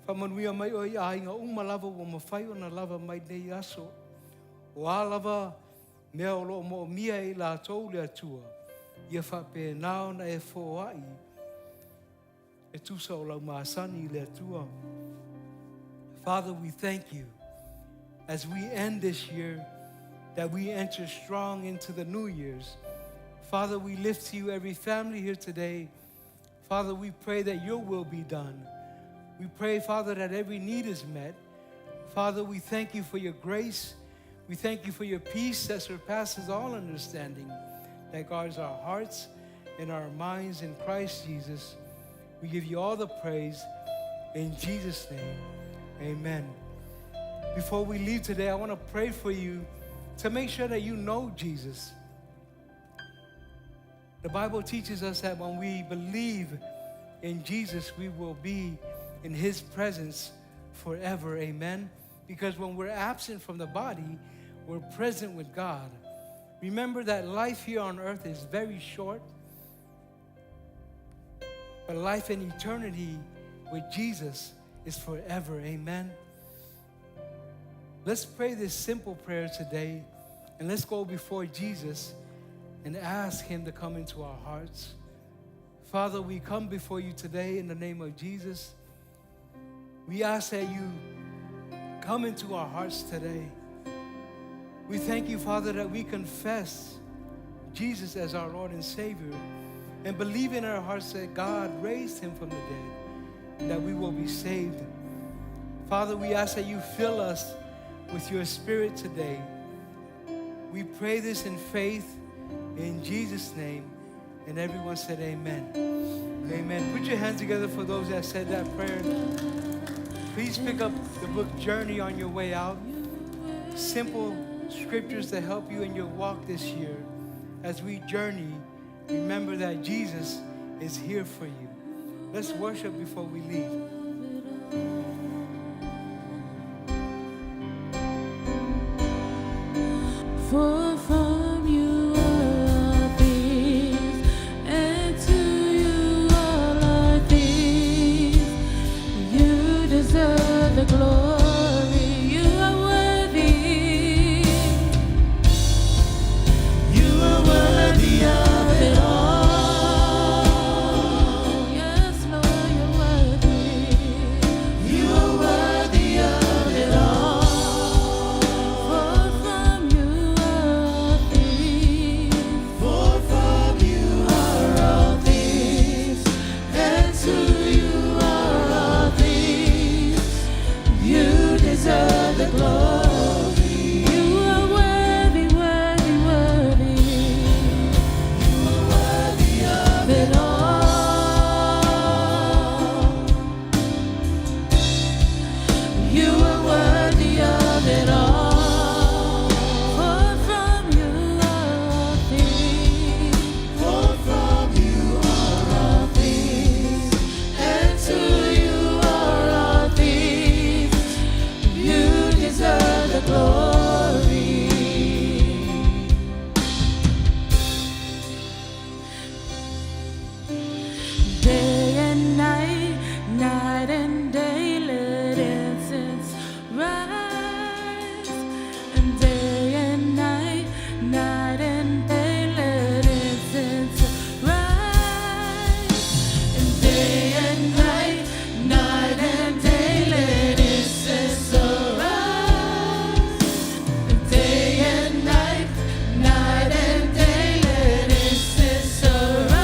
Whamanuia mai oi a inga umalava wa mawhai o na lava mai nei aso. O a lava mea o loo mo mia i la tau le tua. Ia whape nao na e fōai. E tusa o lau maasani le tua. Father, we thank you as we end this year, that we enter strong into the new years. Father, we lift to you every family here today. Father, we pray that your will be done. We pray, Father, that every need is met. Father, we thank you for your grace. We thank you for your peace that surpasses all understanding, that guards our hearts and our minds in Christ Jesus. We give you all the praise in Jesus' name. Amen. Before we leave today, I want to pray for you to make sure that you know Jesus. The Bible teaches us that when we believe in Jesus, we will be in his presence forever. Amen. Because when we're absent from the body, we're present with God. Remember that life here on earth is very short, but life in eternity with Jesus is forever. Amen. Let's pray this simple prayer today, and let's go before Jesus and ask him to come into our hearts. Father, we come before you today in the name of Jesus. We ask that you come into our hearts today. We thank you, Father, that we confess Jesus as our Lord and Savior and believe in our hearts that God raised him from the dead and that we will be saved. Father, we ask that you fill us with your Spirit today. We pray this in faith in Jesus' name. And everyone said amen. Amen. Put your hands together for those that said that prayer. Please pick up the book Journey on your way out. Simple scriptures to help you in your walk this year. As we journey, remember that Jesus is here for you. Let's worship before we leave. For from you are all things, and to you all are things. You deserve the glory. You are worthy. You are worthy of it all. Yes, Lord, you're worthy. You are worthy of it all. For from you are all things. For from you are all things, and to you are all things. You deserve the glory. You are worthy, worthy, worthy. You are worthy of it all. You are worthy of it all. For from you are all things. For from you are all things, and to you are all things. You deserve the glory. Day and night, night and day, let incense rise. And day and night, night and day, let incense rise. And day and night, night and day, let incense arise. And day and night, night and day, let incense arise.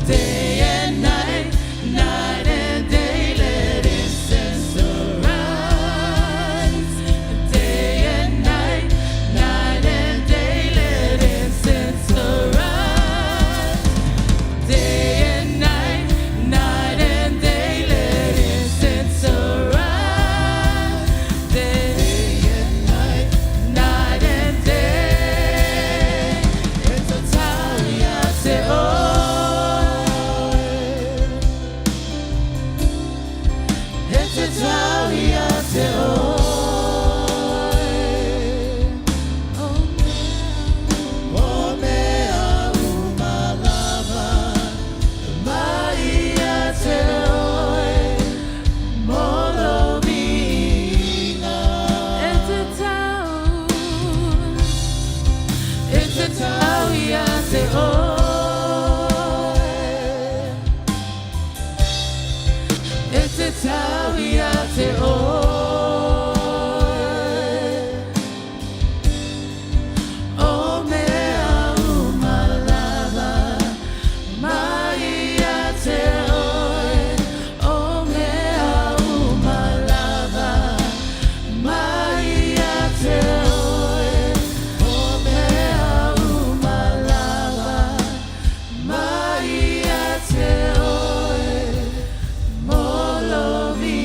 Day and night, night and day, let incense arise. Day and night, night and day, let incense arise. Day and night, night and day, let incense arise. Day and night, night and day. It's a time I say, it's a Italiate, Oh, mea umalava, Maria te oi, molo vina. it's a town. It's a Italiate, it's a Italiate, oh, mea umalava, Maria te oi, oh, mea umalava, Maria te oi, oh, mea umalava, Maria te oi, molo vina.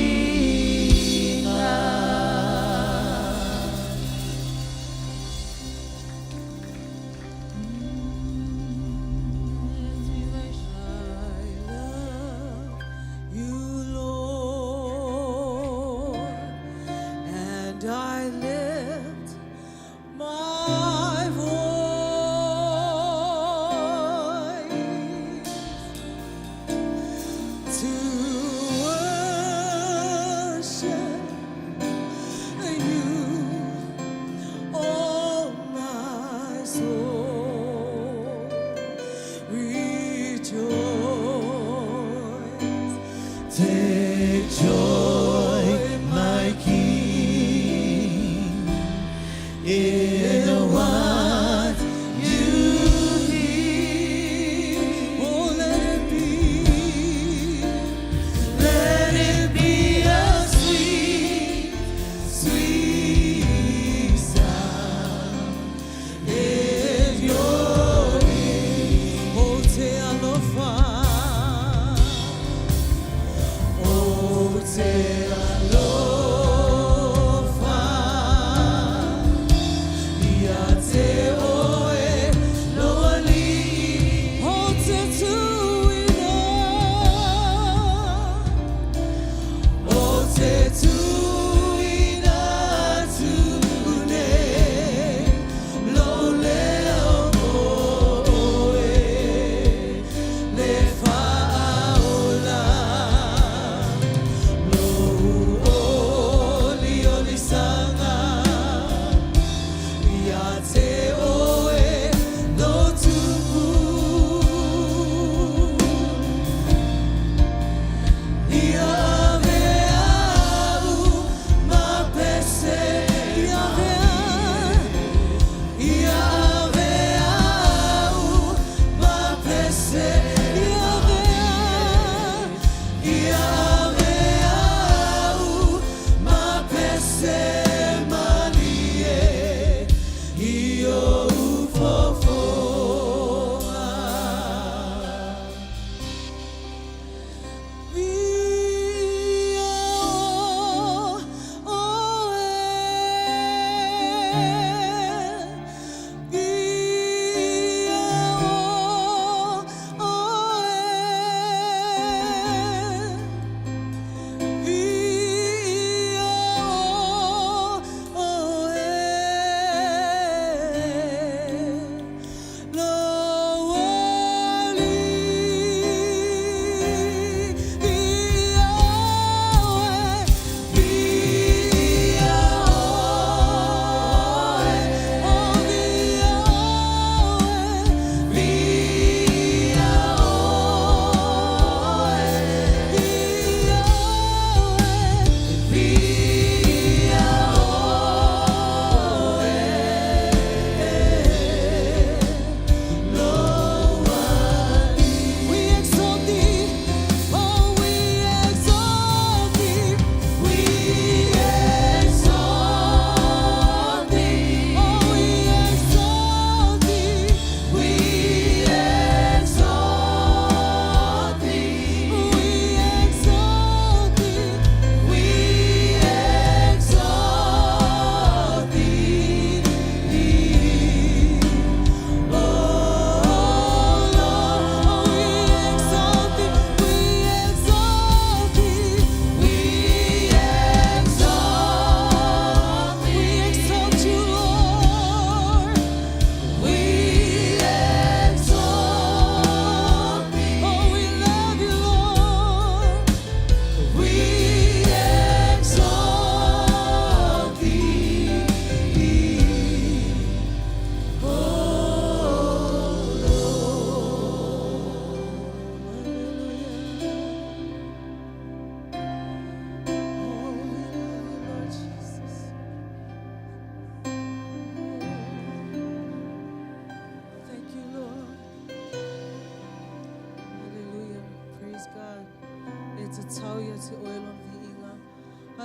You, Lord, and I lift my voice to worship you, oh my soul, rejoice. Take joy, my King,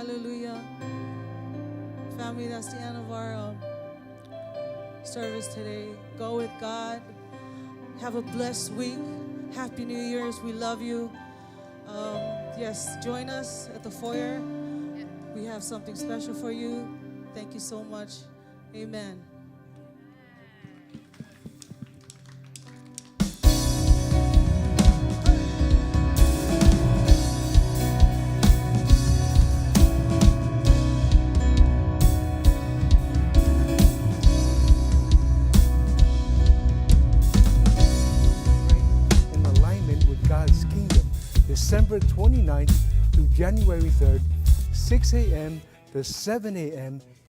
Hallelujah. Family, that's the end of our service today. Go with God. Have a blessed week. Happy New Year's. We love you. Yes, join us at the foyer. We have something special for you. Thank you so much. Amen. In alignment with God's kingdom, December 29th through January 3rd, 6 a.m. to 7 a.m.